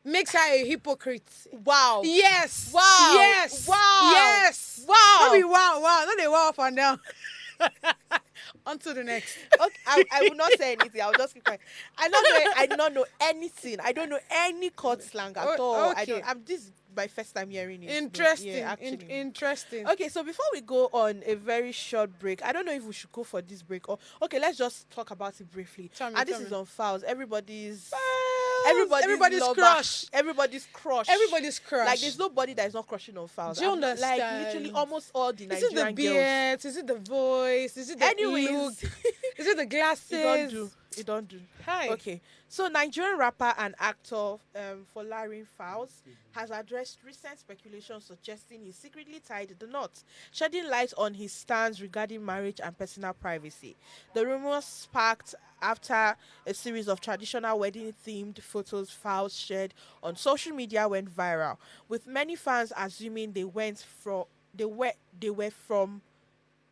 makes her a hypocrite. Wow. Yes. Wow. Yes. Wow. Yes. Wow. Not be wow. Not they wow up and down. On to the next. Okay, I will not say anything. I'll just keep quiet. I don't know anything. I don't know any court slang at all. Okay. This is my first time hearing it. Interesting. Yeah, actually. Interesting. Okay, so before we go on a very short break, I don't know if we should go for this break or okay, let's just talk about it briefly. Tell me. This is on Files. Everybody's Everybody's lover. crush. Everybody's crush. Everybody's crush. Like there's nobody that is not crushing on Files. Do you Like understand? literally almost all the Is Nigerian it the girls. beard? Is it the voice? Is it the Anyways. look? Is it the glasses? It don't do. Hi. Okay. So Nigerian rapper and actor Folarin Fowles has addressed recent speculation suggesting he's secretly tied the knot, shedding light on his stance regarding marriage and personal privacy. The rumors sparked after a series of traditional wedding-themed photos Fowles shared on social media went viral, with many fans assuming they were from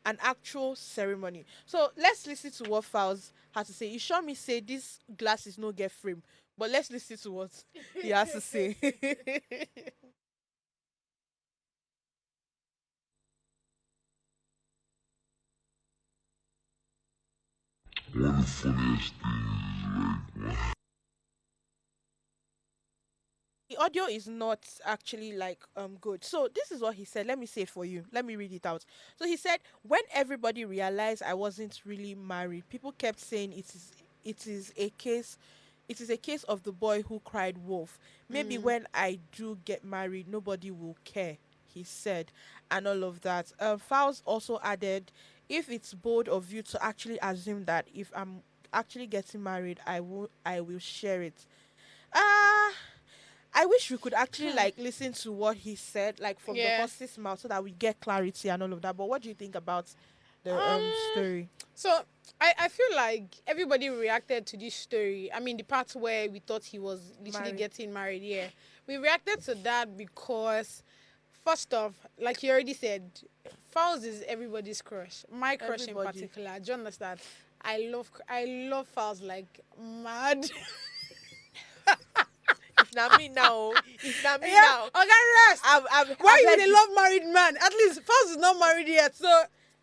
an actual ceremony. So let's listen to what Fowles had to say. You sure me say this glasses no get frame, but let's listen to what he has to say. One of the funniest things is like, The audio is not actually like good. So this is what he said. Let me say it for you. Let me read it out. So he said, when everybody realized I wasn't really married, people kept saying it is a case of the boy who cried wolf. Maybe when I do get married, nobody will care, he said, and all of that. Fowles also added, if it's bold of you to actually assume that if I'm actually getting married, I will share it. I wish we could actually like listen to what he said, like from the horse's mouth, so that we get clarity and all of that. But what do you think about the story? So I feel like everybody reacted to this story. I mean, the part where we thought he was literally getting married. Yeah, we reacted to that because first off, like you already said, Fowls is everybody's crush. My crush Everybody. in particular. Do you understand? I love Fowls like mad. If not me now, if not me Yeah, now. okay, rest. Why you let they love married man? At least Fowls is not married yet, so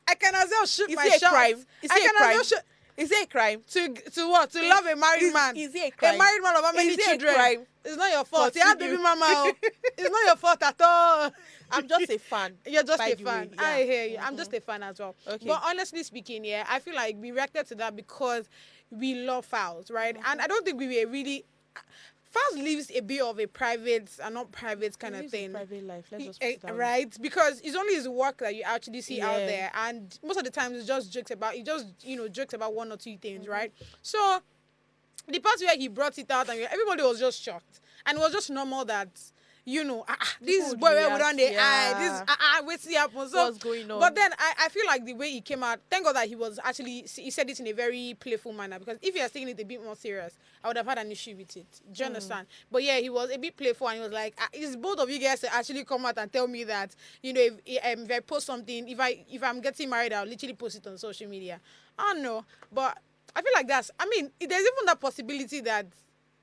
I can as well shoot Is my it a shot. crime? Is I it a can as crime? well shoot. Is it a crime? To what? To love a married man. Is it a crime? A married man of how many Is it a children? crime? It's not your fault. You have Continue. baby mama. Oh. It's not your fault at all. I'm just a fan. You're just by a the fan. way, yeah. I hear you. I'm just a fan as well. Okay. But honestly speaking, yeah, I feel like we reacted to that because we love Fowls, right? And I don't think we were really. Fowls lives a bit of a private and not private kind He of lives a thing. private life. Let's just put it that way. Right? Because it's only his work that you actually see out Yeah. there, and most of the times it's just jokes about. He just jokes about one or two things, right? So the part where he brought it out and everybody was just shocked, and it was just normal that this would boy we react, don't they yeah. this wait see happen. So What's going on? but then I feel like the way he came out, thank God that he said it in a very playful manner, because if he had taken it a bit more serious, I would have had an issue with it. Do you understand? But yeah, he was a bit playful, and he was like, it's both of you guys to actually come out and tell me that, if I post something, if I'm getting married, I'll literally post it on social media. I don't know, but I feel like there's even that possibility that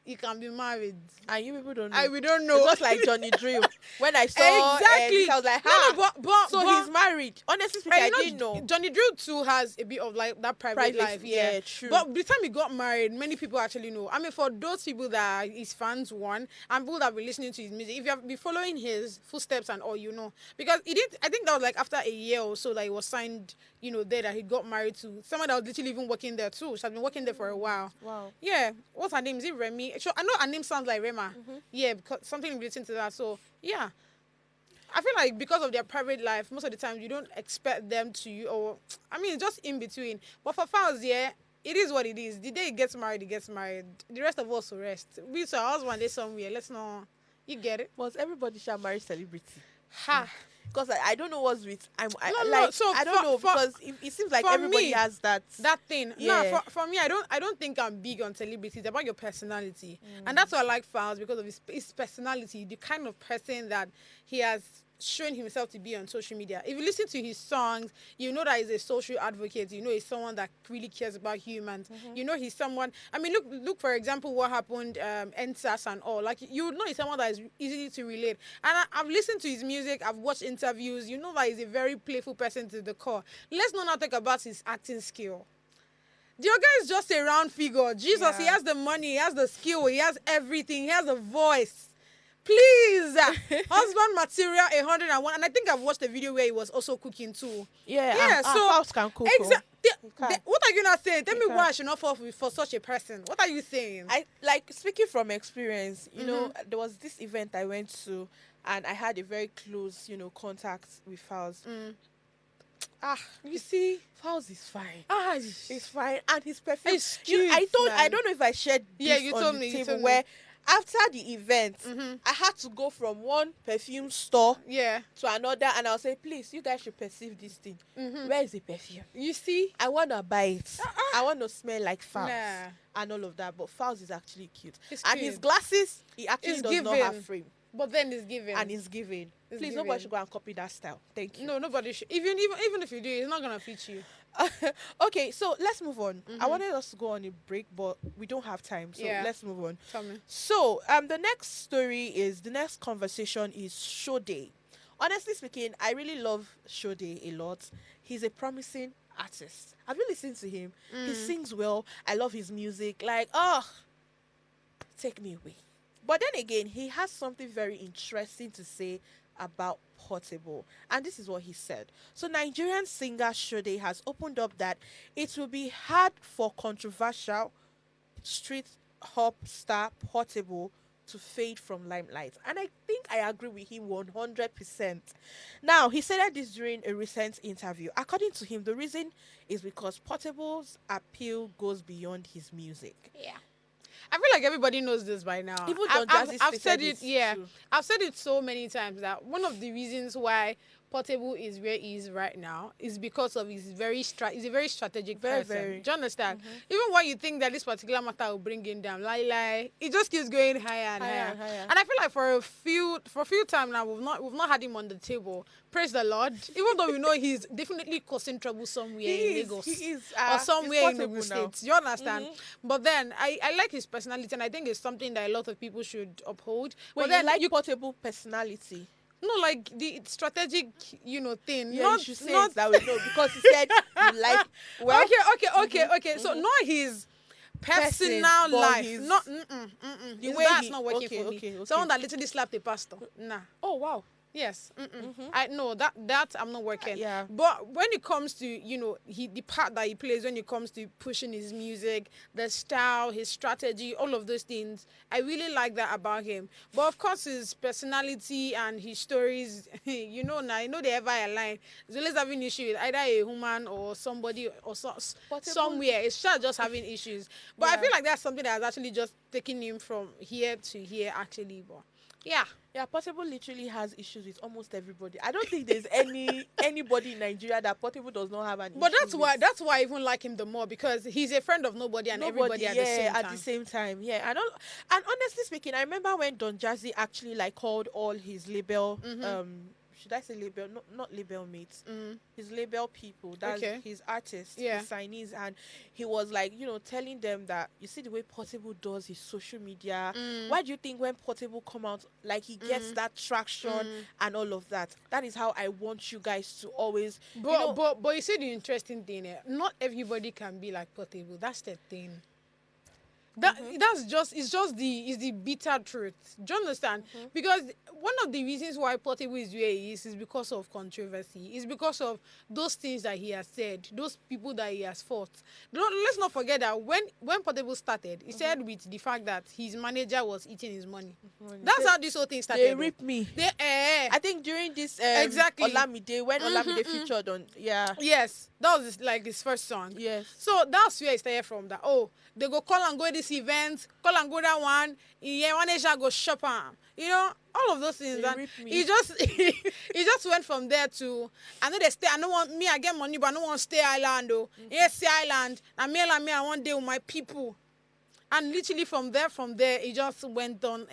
he can be married. And you people don't know. We don't know. It's just like Johnny Drill. When I saw Exactly. this, I was like, but he's married. Honestly speaking, I didn't know. Johnny Drill too has a bit of like that private life, yeah. True. But by the time he got married, many people actually know. I mean, for those people that are his fans, and people that be listening to his music, if you have been following his footsteps and all, because he did. I think that was like after a year or so that he was signed, there, that he got married to someone that was literally even working there too. She has been working there for a while. Wow. Yeah. What's her name? Is it Remy? Sure, I know her name sounds like Rema. Yeah, because something relating to that. So yeah, I feel like because of their private life, most of the time you don't expect them to, or just in between. But for Fowls, yeah, it is what it is. The day he gets married, he gets married. The rest of us will rest. We saw our husband is somewhere. Let's not. You get it? Was everybody shall marry celebrity? Ha. Because I don't know what's with No, so I don't know, because it seems like everybody me, has that thing. Yeah. No, for me, I don't think I'm big on celebrities. It's about your personality, and that's why I like Fowls, because of his personality, the kind of person that he has shown himself to be on social media. If you listen to his songs, you know that he's a social advocate. You know he's someone that really cares about humans. You know he's someone. Look for example, what happened NSAS and all. Like, you would know he's someone that is easy to relate. And I've listened to his music. I've watched interviews. You know that he's a very playful person to the core. Let's not talk about his acting skill. The other guy is just a round figure. Jesus, Yeah. He has the money, he has the skill, he has everything, he has a voice. Please, husband material 101, and I think I've watched the video where he was also cooking too. Yeah, so Fowls can cook. What are you not saying? Tell me can. why I should not fall for such a person. What are you saying? I like speaking from experience. You know, there was this event I went to, and I had a very close, contact with Fowls. You see, Fowls is fine. He's fine, and his perfume. It's cute, I man. don't know if I shared this you on told the me, you table told me. where after the event, I had to go from one perfume store Yeah. to another, and I'll say, please, you guys should perceive this thing. Where is the perfume? You see? I want to buy it. I want to smell like Fowls Nah. and all of that. But Fowls is actually cute. It's And cute. his glasses, he actually It's does not giving. have frame. But then it's giving. And he's giving. It's Please, giving. nobody should go and copy that style. Thank you. No, nobody should. Even if you do, it's not gonna fit you. Okay, so let's move on. I wanted us to go on a break, but we don't have time. So Yeah. let's move on. Tell me. So, the next conversation is Sade. Honestly speaking, I really love Sade a lot. He's a promising artist. Have you listened to him? He sings well. I love his music. Like, take me away. But then again, he has something very interesting to say about Portable. And this is what he said. So Nigerian singer Sade has opened up that it will be hard for controversial street hop star Portable to fade from limelight. And I think I agree with him 100%. Now, he said this during a recent interview. According to him, the reason is because Portable's appeal goes beyond his music. Yeah. I feel like everybody knows this by now. Even I've, Don I've, Jazzy I've said stated it. it Yeah, too. I've said it so many times that one of the reasons why Portable is where he is right now is because of his he's a very strategic Very, person. very. Do you understand? Even when you think that this particular matter will bring him down, it just keeps going higher and Higher higher. and higher. And I feel like for a few times now we've not had him on the table. Praise the Lord. Even though we know he's definitely causing trouble somewhere in Lagos He is. or somewhere in Portable the now. States. You understand? But then I like his personality, and I think it's something that a lot of people should uphold. Wait, but then you like Portable personality? no, like the strategic, thing. Yeah, not you should say not it that way. No, because he said you like. Well, okay. So not his personal but life. his- Not The way that's he- not working okay, for me. okay. Someone that literally slapped a pastor. Nah. Oh wow. Yes. I know that I'm not working. Yeah. But when it comes to the part that he plays when it comes to pushing his music, the style, his strategy, all of those things, I really like that about him. But of course, his personality and his stories, now they ever align. He's always having issues with either a woman or somebody or somewhere. It's just having issues. But I feel like that's something that has actually just taken him from here to here, actually. But yeah. Yeah, Portable literally has issues with almost everybody. I don't think there's anybody in Nigeria that Portable does not have an issue But that's with. why I even like him the more, because he's a friend of nobody and everybody at the same time. At the same time, yeah. And honestly speaking, I remember when Don Jazzy actually like called all his label should I say label? Not label mates. His label people. That's his artists, his signees, and he was like, telling them that you see the way Portable does his social media. Why do you think when Portable come out, like he gets that traction and all of that? That is how I want you guys to always. But you see the interesting thing here. Not everybody can be like Portable. That's the thing. It's just the bitter truth. Do you understand? Because one of the reasons why Portable is where he is because of controversy. It's because of those things that he has said, those people that he has fought. Let's not forget that when Portable started, he said with the fact that his manager was eating his money. That's how this whole thing started. They ripped me. I think during this exactly Olamide, when Olamide featured on yes, that was like his first song. Yes. So that's where it started from. That they go call and go this event, call and go that one. Yeah, one Asia go shop am. All of those things. And he just he just went from there to I know they stay. I don't want me. I get money, but I don't want to stay island. Yes, stay island. And me, I want to deal with my people. And literally from there, he just went on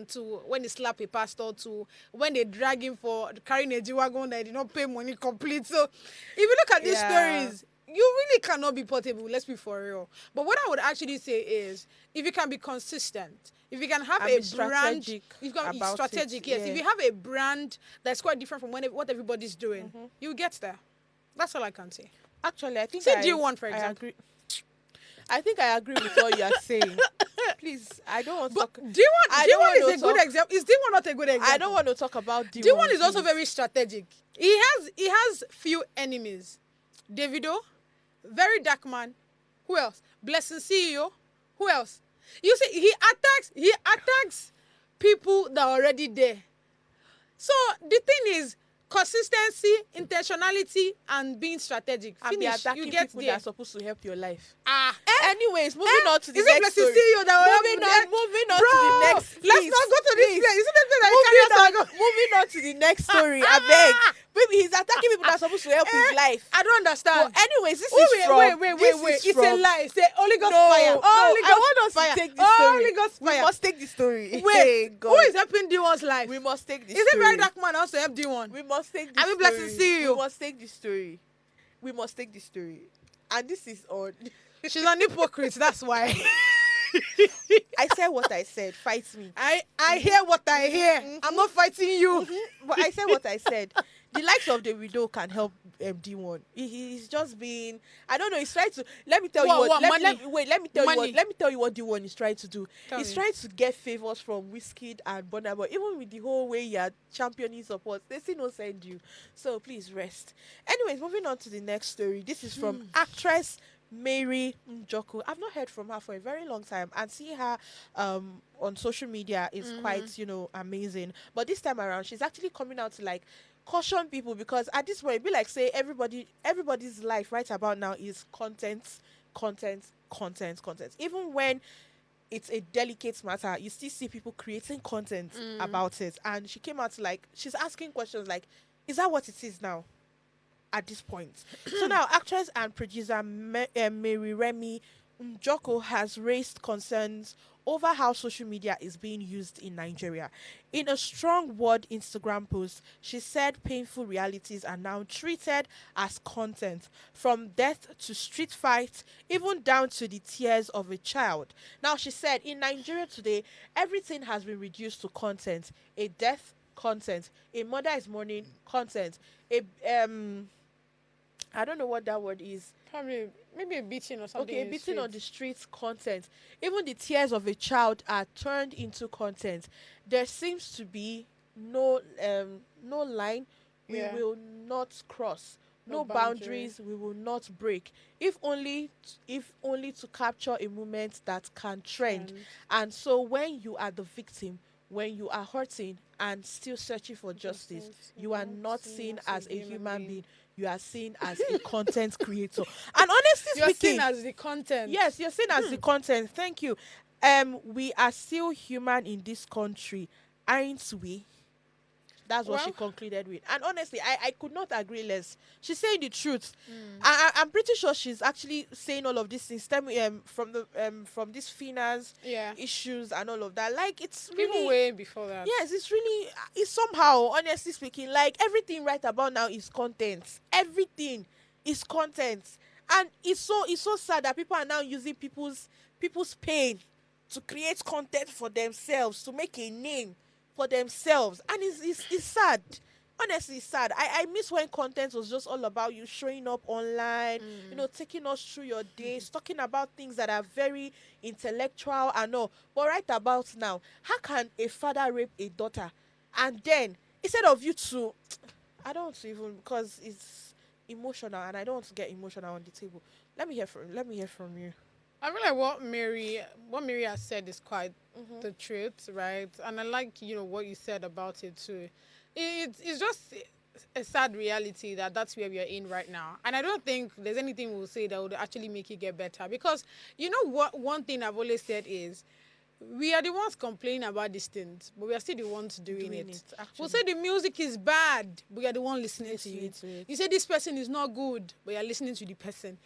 to when he slapped a pastor, to when they drag him for carrying a G-Wagon that did not pay money complete. So if you look at these stories, you really cannot be Portable. Let's be for real. But what I would actually say is, if you can be consistent, if you can have a brand, if you can be strategic, yes. If you have a brand that's quite different from what everybody's doing, you get there. That's all I can say. Actually, I think say D1 for example. I think I agree with what you are saying. Please, I don't want to talk. D1 is a good example. Is D1 not a good example? I don't want to talk about D1. D1 is also very strategic. He has few enemies. Davido, very dark man. Who else? Blessing CEO. Who else? You see, he attacks people that are already there. So the thing is, consistency, intentionality, and being strategic. Finish. You get people there. that are supposed to help your life. Anyways, moving on to the next story. Moving on to the next. Let's not go to this place. Isn't it moving on to the next story. I beg. Baby, he's attacking people that are supposed to help his life. I don't understand. But anyways, this is from... Wait. It's a lie. Say Holy Ghost fire. I want us to take this story. Holy Ghost fire. We must take the story. Wait, who is helping D1's life? We must take this story. Is it very dark man also help D1? We must take this story. Blessing see you. We must take this story. We must take this story. And this is on... She's an hypocrite, that's why. I said what I said. Fight me. I hear what I hear. I'm not fighting you. But I said what I said. The likes of the widow can help D1. He's just being, I don't know, he's trying to, let me tell you what D1 is trying to do. He's trying to get favors from Wizkid and Burna Boy. Even with the whole way you're championing support, they still don't send you. So please rest. Anyways, moving on to the next story. This is from actress Mary Njoku. I've not heard from her for a very long time, and seeing her on social media is quite, amazing. But this time around, she's actually coming out to like caution people, because at this point, it'd be like say everybody's life right about now is content. Even when it's a delicate matter. You still see people creating content about it. And she came out like, she's asking questions like, is that what it is now at this point? So now, actress and producer Mary Remy Njoko has raised concerns over how social media is being used in Nigeria. In a strong word Instagram post, she said painful realities are now treated as content, from death to street fights, even down to the tears of a child. Now, she said in Nigeria today, everything has been reduced to content. A death, content. A mother is mourning, content. I don't know what that word is. Probably, maybe a beating or something. Okay, a beating on the streets, content. Even the tears of a child are turned into content. There seems to be no line we will not cross. No boundaries we will not break. If only to capture a moment that can trend. And so when you are the victim, when you are hurting and still searching for justice, you are not seen as a human being. You are seen as a content creator. And honestly you're speaking, seen as the content. Yes, you're seen as the content. Thank you. We are still human in this country, aren't we? That's what she concluded with. And honestly, I could not agree less. She's saying the truth. I'm pretty sure she's actually saying all of these things from these FINA's issues and all of that. Like, it's really... Even way before that. Yes, it's somehow, honestly speaking, like, everything right about now is content. Everything is content. And it's so sad that people are now using people's pain to create content for themselves, to make a name for themselves. And it's sad. Honestly, it's sad. I miss when content was just all about you showing up online, taking us through your days, talking about things that are very intellectual and all. But right about now, how can a father rape a daughter? And then, instead of you to... I don't want to even... Because it's emotional and I don't want to get emotional on the table. Let me hear from you. I feel like what Mary has said is quite the truth, right? And I like, what you said about it too. It's just a sad reality that's where we are in right now. And I don't think there's anything we'll say that would actually make it get better. Because what one thing I've always said is, we are the ones complaining about these things, but we are still the ones doing it. We'll say the music is bad, but you're the one listening to it. You say this person is not good, but you're listening to the person.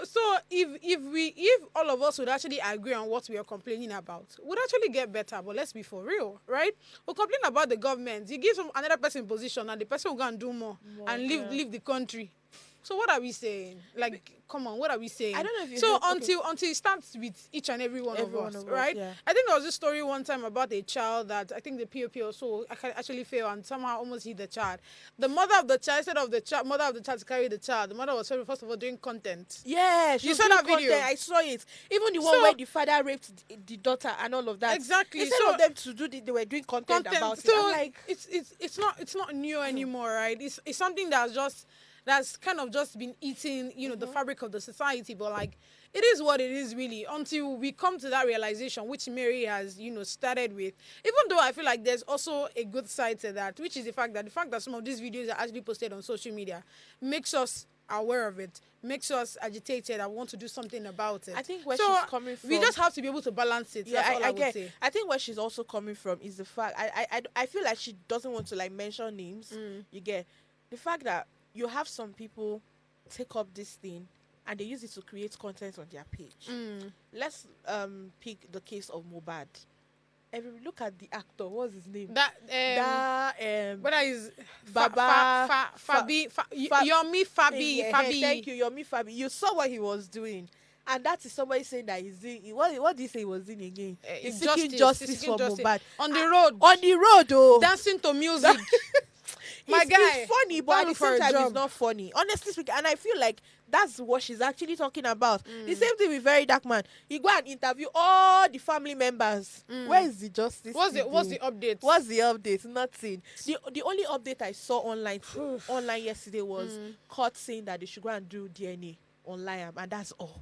So if all of us would actually agree on what we are complaining about, would actually get better. But let's be for real, right? We'll complain about the government. You give another person position, and the person will go and do more and leave the country. So what are we saying? Like, come on, what are we saying? I don't know if you so until it starts with each and every one of us, right? Yeah. I think there was a story one time about a child that I think the POP also actually failed and somehow almost hit the child. The mother of the child, instead of the mother of the child to carry the child, the mother was first of all doing content. Yeah, you saw that video. I saw it. Even the one where the father raped the daughter and all of that. Exactly. Instead of them to do they were doing content about it. So I'm like, it's not new anymore, right? It's something that's kind of just been eating, the fabric of the society. But like, it is what it is really, until we come to that realization, which Mary has, started with. Even though I feel like there's also a good side to that, which is the fact that some of these videos are actually posted on social media makes us aware of it, makes us agitated and want to do something about it. I think where she's coming from, we just have to be able to balance it. Yeah, that's all I would say. I think where she's also coming from is the fact I feel like she doesn't want to like mention names. You get the fact that you have some people take up this thing and they use it to create content on their page. Let's pick the case of Mohbad. If you look at the actor, what's his name? Whether is Baba Yomi Fabi. Thank you, Yomi Fabi. You saw what he was doing. And that is somebody saying that he's doing... What did he say he was doing again? He's seeking justice for Mohbad. On the road. On the road, oh. Dancing to music. My guy. It's funny, but at the same time, it's not funny. Honestly speaking, and I feel like that's what she's actually talking about. The same thing with Very Dark Man. You go and interview all the family members. Where is the justice? What's the update? What's the update? Nothing. The only update I saw online yesterday was court saying that they should go and do DNA on Liam, and that's all.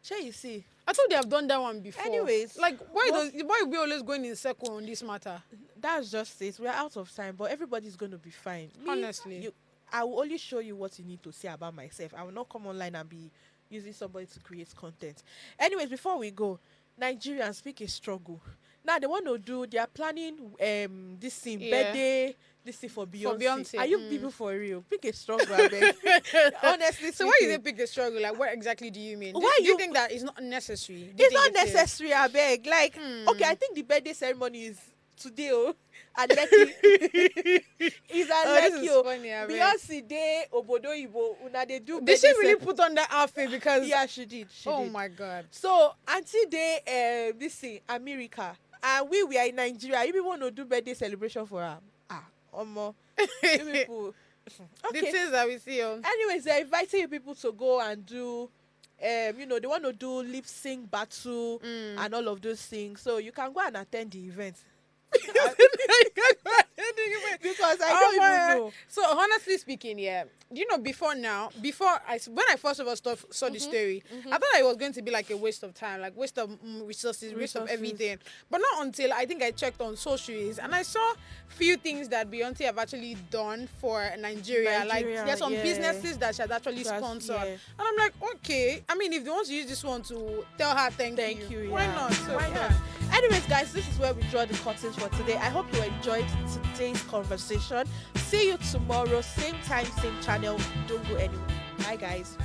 Sure, you see. I thought they have done that one before. Anyways, like why we always going in circle on this matter? That's just it. We're out of time, but everybody's going to be fine. Honestly, I will only show you what you need to say about myself. I will not come online and be using somebody to create content. Anyways, before we go, Nigerians pick a struggle. Now they want to do. They are planning this thing Yeah. birthday. This thing for Beyonce. Beyonce, Are you people for real? Pick a struggle, I beg. Honestly So why speaking. you say pick a struggle? Like, what exactly do you mean? Why Do you you- think that it's not necessary? Do you It's not think it is? necessary, I beg. Like, Hmm. okay, I think the birthday ceremony is today, oh, at Lekki. It's at Oh, this Lekki, is oh. funny, I beg. Beyonce Day, Obodo Ibo, una they do. Did she birthday really cere- put on that outfit? Because Yeah, she did. She oh did. my god. So until they this thing, America, and we are in Nigeria. You people want to do birthday celebration for her? Omo, you people. The Okay. things that we see on. Anyways, they're inviting you people to go and do, they want to do lip sync battle and all of those things. So you can go and attend the event. Because I don't even know. So honestly speaking, yeah, you know, when I first of all saw the story, I thought it was going to be like a waste of time, like waste of resources, waste of everything. But not until I think I checked on socials and I saw few things that Beyonce have actually done for Nigeria. Like there's some yeah. businesses that she has actually sponsored, Yeah. and I'm like, okay. I mean, if they want to use this one to tell her thank you, why yeah. not? So, Why yeah. not? Anyways, guys, this is where we draw the curtains for today. I hope you enjoyed today's conversation. See you tomorrow, same time, same channel. Don't go anywhere. Bye, guys.